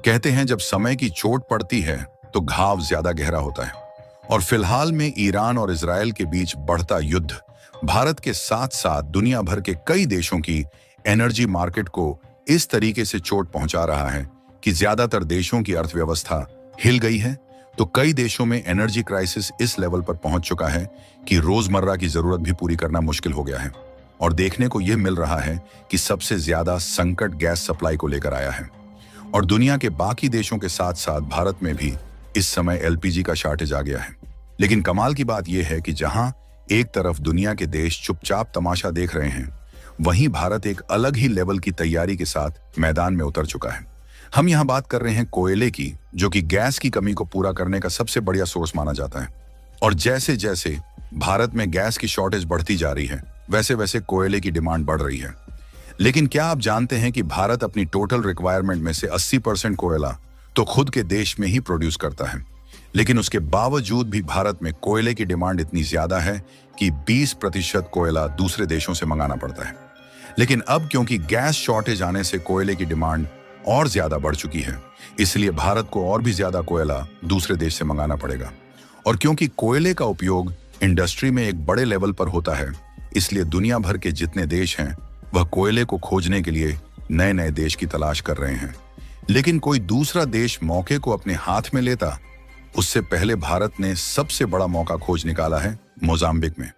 कहते हैं जब समय की चोट पड़ती है तो घाव ज्यादा गहरा होता है। और फिलहाल में ईरान और इजराइल के बीच बढ़ता युद्ध भारत के साथ साथ दुनिया भर के कई देशों की एनर्जी मार्केट को इस तरीके से चोट पहुंचा रहा है कि ज्यादातर देशों की अर्थव्यवस्था हिल गई है। तो कई देशों में एनर्जी क्राइसिस इस लेवल पर पहुंच चुका है कि रोजमर्रा की जरूरत भी पूरी करना मुश्किल हो गया है। और देखने को यह मिल रहा है कि सबसे ज्यादा संकट गैस सप्लाई को लेकर आया है। और दुनिया के बाकी देशों के साथ साथ भारत में भी इस समय एलपीजी का शॉर्टेज आ गया है। लेकिन कमाल की बात यह है कि जहां एक तरफ दुनिया के देश चुपचाप तमाशा देख रहे हैं, वहीं भारत एक अलग ही लेवल की तैयारी के साथ मैदान में उतर चुका है। हम यहां बात कर रहे हैं कोयले की, जो कि गैस की कमी को पूरा करने का सबसे बढ़िया सोर्स माना जाता है। और जैसे जैसे भारत में गैस की शॉर्टेज बढ़ती जा रही है, वैसे वैसे कोयले की डिमांड बढ़ रही है। लेकिन क्या आप जानते हैं कि भारत अपनी टोटल रिक्वायरमेंट में से 80% कोयला तो खुद के देश में ही प्रोड्यूस करता है। लेकिन उसके बावजूद भी भारत में कोयले की डिमांड इतनी ज्यादा है कि 20% कोयला दूसरे देशों से मंगाना पड़ता है। लेकिन अब क्योंकि गैस शॉर्टेज आने से कोयले की डिमांड और ज्यादा बढ़ चुकी है, इसलिए भारत को और भी ज्यादा कोयला दूसरे देश से मंगाना पड़ेगा। और क्योंकि कोयले का उपयोग इंडस्ट्री में एक बड़े लेवल पर होता है, इसलिए दुनिया भर के जितने देश हैं वह कोयले को खोजने के लिए नए नए देश की तलाश कर रहे हैं। लेकिन कोई दूसरा देश मौके को अपने हाथ में लेता उससे पहले भारत ने सबसे बड़ा मौका खोज निकाला है मोजाम्बिक में।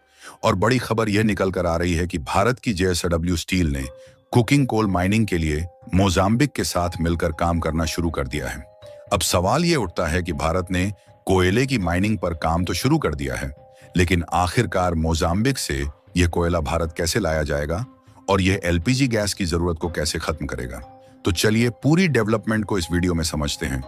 और बड़ी खबर यह निकल कर आ रही है कि भारत की जेएसडब्ल्यू स्टील ने कुकिंग कोल माइनिंग के लिए मोजाम्बिक के साथ मिलकर काम करना शुरू कर दिया है। अब सवाल यह उठता है कि भारत ने कोयले की माइनिंग पर काम तो शुरू कर दिया है, लेकिन आखिरकार मोजाम्बिक से यह कोयला भारत कैसे लाया जाएगा और यह एलपीजी गैस की जरूरत को कैसे खत्म करेगा। तो चलिए पूरी डेवलपमेंट को इस वीडियो में समझते हैं।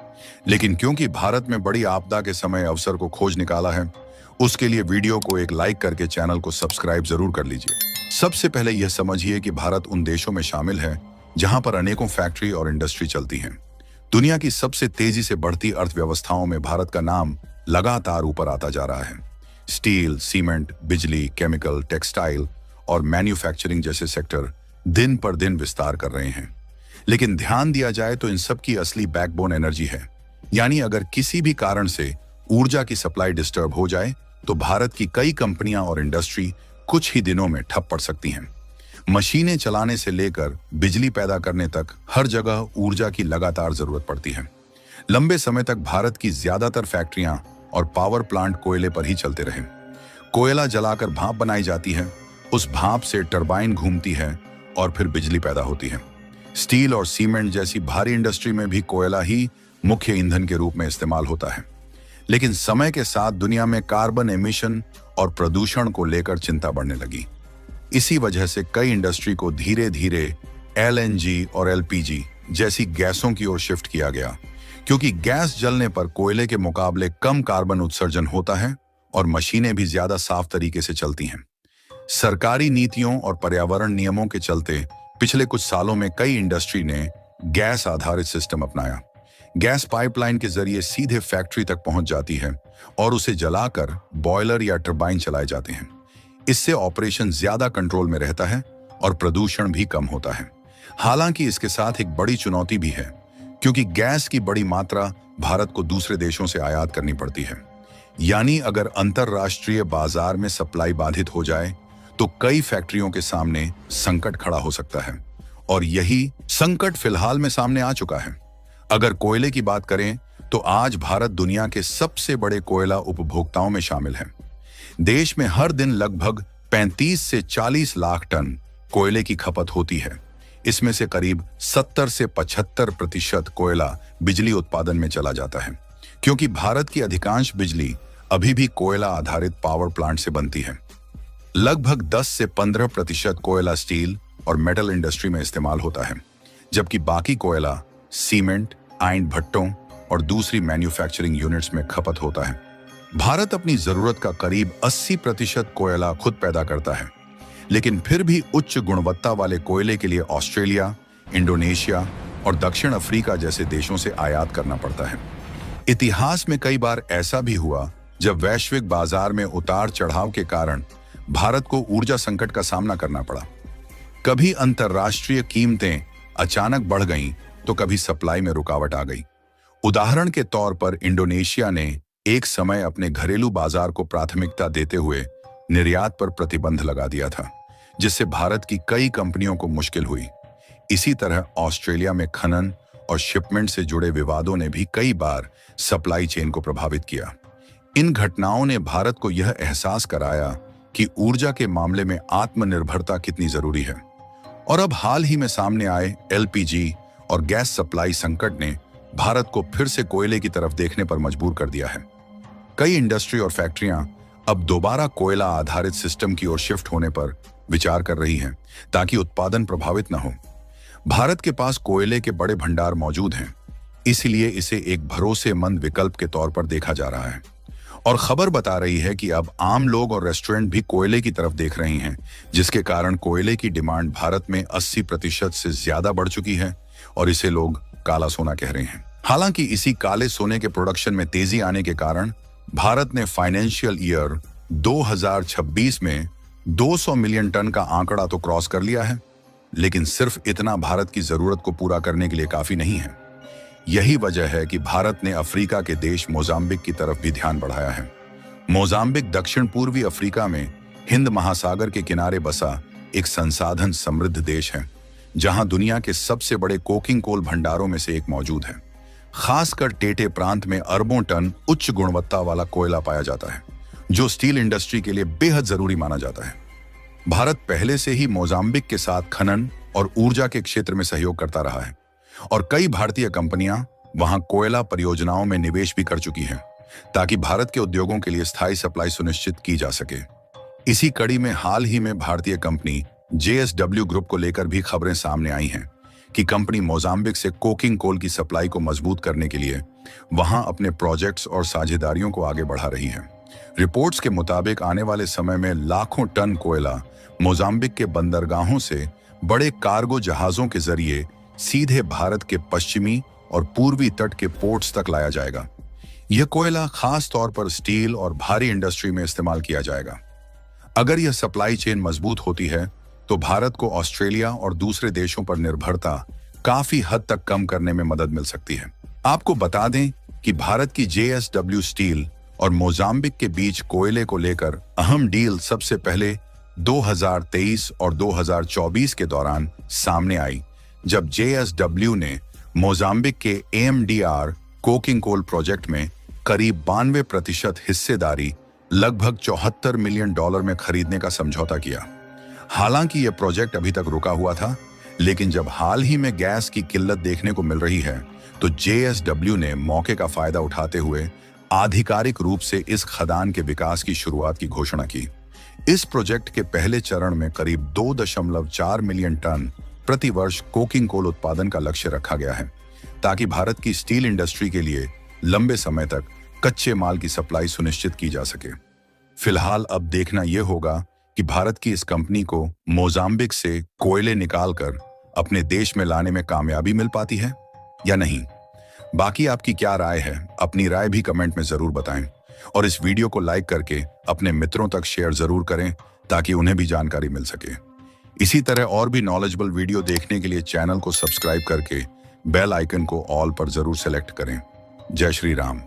लेकिन क्योंकि भारत में बड़ी आपदा के समय अवसर को खोज निकाला है, उसके लिए वीडियो को एक लाइक करके चैनल को सब्सक्राइब जरूर कर लीजिए। सबसे पहले यह समझिए कि भारत उन देशों में शामिल है जहां पर अनेकों फैक्ट्री और इंडस्ट्री चलती हैं। दुनिया की सबसे तेजी से बढ़ती अर्थव्यवस्थाओं में भारत का नाम लगातार ऊपर आता जा रहा है। स्टील, सीमेंट, बिजली, केमिकल, टेक्सटाइल और मैन्युफैक्चरिंग जैसे सेक्टर दिन पर दिन विस्तार कर रहे हैं। लेकिन ध्यान दिया जाए तो इन सब की असली बैकबोन एनर्जी है। यानी अगर किसी भी कारण से ऊर्जा की सप्लाई डिस्टर्ब हो जाए तो भारत की कई कंपनियां और इंडस्ट्री कुछ ही दिनों में ठप पड़ सकती हैं। मशीनें चलाने से लेकर बिजली पैदा करने तक हर जगह ऊर्जा की लगातार जरूरत पड़ती है। लंबे समय तक भारत की ज्यादातर फैक्ट्रियां और पावर प्लांट कोयले पर ही चलते रहे। कोयला जलाकर भाप बनाई जाती है, उस भाप से टरबाइन घूमती है और फिर बिजली पैदा होती है। स्टील और सीमेंट जैसी भारी इंडस्ट्री में भी कोयला ही मुख्य ईंधन के रूप में इस्तेमाल होता है। लेकिन समय के साथ दुनिया में कार्बन एमिशन और प्रदूषण को लेकर चिंता बढ़ने लगी। इसी वजह से कई इंडस्ट्री को धीरे धीरे एलएनजी और एलपीजी जैसी गैसों की ओर शिफ्ट किया गया, क्योंकि गैस जलने पर कोयले के मुकाबले कम कार्बन उत्सर्जन होता है और मशीनें भी ज्यादा साफ तरीके से चलती हैं। सरकारी नीतियों और पर्यावरण नियमों के चलते पिछले कुछ सालों में कई इंडस्ट्री ने गैस आधारित सिस्टम अपनाया। गैस पाइपलाइन के जरिए सीधे फैक्ट्री तक पहुंच जाती है और उसे जलाकर बॉयलर या टरबाइन चलाए जाते हैं। इससे ऑपरेशन ज्यादा कंट्रोल में रहता है और प्रदूषण भी कम होता है। हालांकि इसके साथ एक बड़ी चुनौती भी है, क्योंकि गैस की बड़ी मात्रा भारत को दूसरे देशों से आयात करनी पड़ती है। यानी अगर अंतरराष्ट्रीय बाजार में सप्लाई बाधित हो जाए तो कई फैक्ट्रियों के सामने संकट खड़ा हो सकता है। और यही संकट फिलहाल में सामने आ चुका है। अगर कोयले की बात करें तो आज भारत दुनिया के सबसे बड़े कोयला उपभोक्ताओं में शामिल है। देश में हर दिन लगभग 35 से 40 लाख टन कोयले की खपत होती है। इसमें से करीब 70 से 75% कोयला बिजली उत्पादन में चला जाता है, क्योंकि भारत की अधिकांश बिजली अभी भी कोयला आधारित पावर प्लांट से बनती है। लगभग 10 से 15% कोयला स्टील और मेटल इंडस्ट्री में इस्तेमाल होता है, जबकि बाकी कोयला सीमेंट, आयन भट्टों और दूसरी मैन्युफैक्चरिंग यूनिट्स में खपत होता है। भारत अपनी जरूरत का करीब 80% कोयला खुद पैदा करता है, लेकिन फिर भी उच्च गुणवत्ता वाले कोयले के लिए ऑस्ट्रेलिया, इंडोनेशिया और दक्षिण अफ्रीका जैसे देशों से आयात करना पड़ता है। इतिहास में कई बार ऐसा भी हुआ जब वैश्विक बाजार में उतार चढ़ाव के कारण भारत को ऊर्जा संकट का सामना करना पड़ा। कभी अंतर्राष्ट्रीय कीमतें अचानक बढ़ गईं तो कभी सप्लाई में रुकावट आ गई। उदाहरण के तौर पर इंडोनेशिया ने एक समय अपने घरेलू बाजार को प्राथमिकता देते हुए निर्यात पर प्रतिबंध लगा दिया था, जिससे भारत की कई कंपनियों को मुश्किल हुई। इसी तरह ऑस्ट्रेलिया में खनन और शिपमेंट से जुड़े विवादों ने भी कई बार सप्लाई चेन को प्रभावित किया। इन घटनाओं ने भारत को यह एहसास कराया कि ऊर्जा के मामले में आत्मनिर्भरता कितनी जरूरी है। और अब हाल ही में सामने आए एलपीजी और गैस सप्लाई संकट ने भारत को फिर से कोयले की तरफ देखने पर मजबूर कर दिया है। कई इंडस्ट्री और फैक्ट्रियां अब दोबारा कोयला आधारित सिस्टम की ओर शिफ्ट होने पर विचार कर रही हैं, ताकि उत्पादन प्रभावित न हो। भारत के पास कोयले के बड़े भंडार मौजूद हैं, इसलिए इसे एक भरोसेमंद विकल्प के तौर पर देखा जा रहा है। और खबर बता रही है कि अब आम लोग और रेस्टोरेंट भी कोयले की तरफ देख रहे हैं, जिसके कारण कोयले की डिमांड भारत में 80% से ज्यादा बढ़ चुकी है और इसे लोग काला सोना कह रहे हैं। हालांकि इसी काले सोने के प्रोडक्शन में तेजी आने के कारण भारत ने फाइनेंशियल ईयर 2026 में 200 मिलियन टन का आंकड़ा तो क्रॉस कर लिया है, लेकिन सिर्फ इतना भारत की जरूरत को पूरा करने के लिए काफी नहीं है। यही वजह है कि भारत ने अफ्रीका के देश मोजाम्बिक की तरफ भी ध्यान बढ़ाया है। मोजाम्बिक दक्षिण पूर्वी अफ्रीका में हिंद महासागर के किनारे बसा एक संसाधन समृद्ध देश है, जहां दुनिया के सबसे बड़े कोकिंग कोल भंडारों में से एक मौजूद है। खासकर टेटे प्रांत में अरबों टन उच्च गुणवत्ता वाला कोयला पाया जाता है, जो स्टील इंडस्ट्री के लिए बेहद जरूरी माना जाता है। भारत पहले से ही मोजाम्बिक के साथ खनन और ऊर्जा के क्षेत्र में सहयोग करता रहा है और कई भारतीय कंपनियां वहां कोयला परियोजनाओं में निवेश भी कर चुकी हैं, ताकि भारत के उद्योगों के लिए स्थायी सप्लाई सुनिश्चित की जा सके। इसी कड़ी में हाल ही में भारतीय कंपनी JSW ग्रुप को लेकर भी खबरें सामने आई हैं कि कंपनी मोजाम्बिक से कोकिंग कोल की सप्लाई को मजबूत करने के लिए वहां अपने प्रोजेक्ट्स और साझेदारियों को आगे बढ़ा रही है। रिपोर्ट्स के मुताबिक आने वाले समय में लाखों टन कोयला मोजाम्बिक के बंदरगाहों से बड़े कार्गो जहाजों के जरिए सीधे भारत के पश्चिमी और पूर्वी तट के पोर्ट्स तक लाया जाएगा। यह कोयला खास तौर पर स्टील और भारी इंडस्ट्री में इस्तेमाल किया जाएगा। अगर यह सप्लाई चेन मजबूत होती है तो भारत को ऑस्ट्रेलिया और दूसरे देशों पर निर्भरता काफी हद तक कम करने में मदद मिल सकती है। आपको बता दें कि भारत की JSW स्टील और मोजाम्बिक के बीच कोयले को लेकर अहम डील सबसे पहले 2023 और 2024 के दौरान सामने आई, जब JSW ने मोजाम्बिक के AMDR कोकिंग कोल प्रोजेक्ट में करीब 92% हिस्सेदारी लगभग $74 मिलियन में खरीदने का समझौता किया। हालांकि यह प्रोजेक्ट अभी तक रुका हुआ था, लेकिन जब हाल ही में गैस की किल्लत देखने को मिल रही है, तो JSW ने मौके का फायदा उठाते हुए आधिकारिक रूप से इस खदान के विकास की शुरुआत की घोषणा की। इस प्रोजेक्ट के पहले चरण में करीब 2.4 मिलियन टन प्रति वर्ष कोकिंग कोल उत्पादन का लक्ष्य रखा गया है, ताकि भारत की स्टील इंडस्ट्री के लिए लंबे समय तक कच्चे माल की सप्लाई सुनिश्चित की जा सके। फिलहाल अब देखना यह होगा कि भारत की इस कंपनी को मोजाम्बिक से कोयले निकालकर अपने देश में लाने में कामयाबी मिल पाती है या नहीं। बाकी आपकी क्या राय है? अपनी राय भी कमेंट में जरूर बताएं और इस वीडियो को लाइक करके अपने मित्रों तक शेयर जरूर करें, ताकि उन्हें भी जानकारी मिल सके। इसी तरह और भी नॉलेजेबल वीडियो देखने के लिए चैनल को सब्सक्राइब करके बेल आइकन को ऑल पर जरूर सेलेक्ट करें। जय श्री राम।